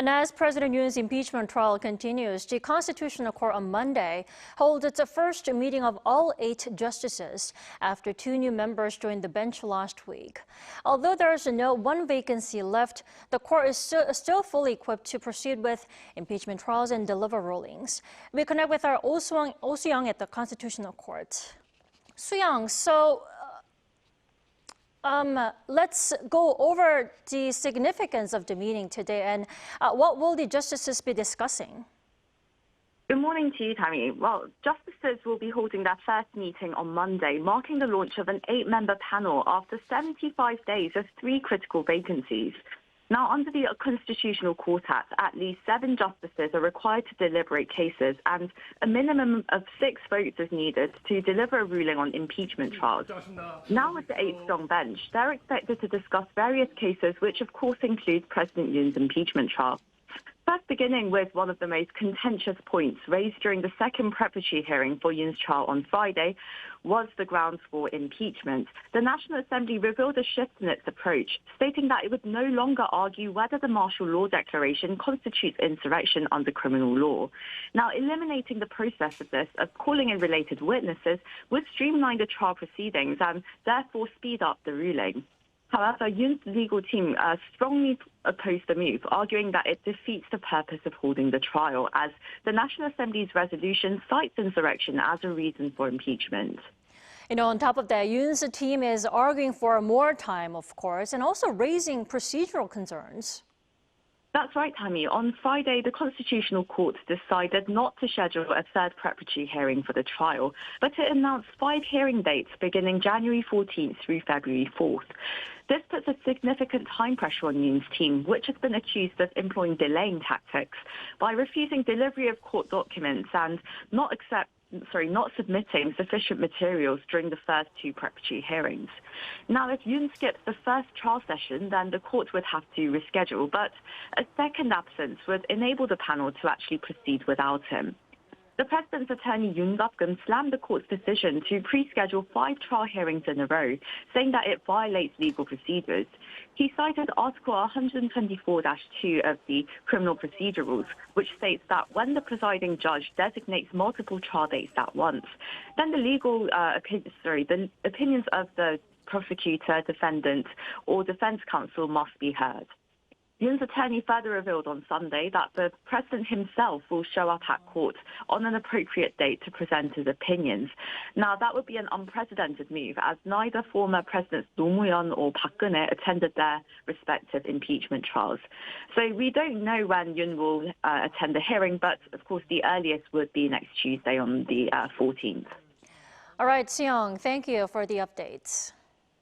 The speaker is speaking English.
And as President Yoon's impeachment trial continues, the Constitutional Court on Monday holds its first meeting of all 8 justices after 2 new members joined the bench last week. Although there is no one vacancy left, the court is still fully equipped to proceed with impeachment trials and deliver rulings. We connect with our Oh Soo-young at the Constitutional Court. Sooyoung, let's go over the significance of the meeting today and what will the justices be discussing? Good morning to you, Tammy. Well, justices will be holding their first meeting on Monday, marking the launch of an 8-member panel after 75 days of 3 critical vacancies. Now, under the Constitutional Court Act, at least 7 justices are required to deliberate cases, and a minimum of 6 votes is needed to deliver a ruling on impeachment trials. Now, with the 8-strong bench, they're expected to discuss various cases, which of course include President Yoon's impeachment trial. First, beginning with one of the most contentious points raised during the second preparatory hearing for Yoon's trial on Friday was the grounds for impeachment. The National Assembly revealed a shift in its approach, stating that it would no longer argue whether the martial law declaration constitutes insurrection under criminal law. Now, eliminating the process of calling in related witnesses would streamline the trial proceedings and therefore speed up the ruling. However, Yoon's legal team strongly opposed the move, arguing that it defeats the purpose of holding the trial, as the National Assembly's resolution cites insurrection as a reason for impeachment. On top of that, Yoon's team is arguing for more time, of course, and also raising procedural concerns. That's right, Tammy. On Friday, the Constitutional Court decided not to schedule a third preparatory hearing for the trial, but it announced 5 hearing dates beginning January 14th through February 4th. This puts a significant time pressure on Yoon's team, which has been accused of employing delaying tactics by refusing delivery of court documents and not submitting sufficient materials during the first 2 preparatory hearings. Now, if Yoon skips the first trial session, then the court would have to reschedule, but a second absence would enable the panel to actually proceed without him. The president's attorney, Yoon slammed the court's decision to pre-schedule 5 trial hearings in a row, saying that it violates legal procedures. He cited Article 124-2 of the Criminal Procedure Rules, which states that when the presiding judge designates multiple trial dates at once, then the opinions of the prosecutor, defendant, or defense counsel must be heard. Yoon's attorney further revealed on Sunday that the president himself will show up at court on an appropriate date to present his opinions. Now, that would be an unprecedented move, as neither former Presidents Roh-moo-yeon or Park Geun-hye attended their respective impeachment trials. So we don't know when Yoon will attend the hearing, but of course the earliest would be next Tuesday on the 14th. All right, Sooyoung, thank you for the updates.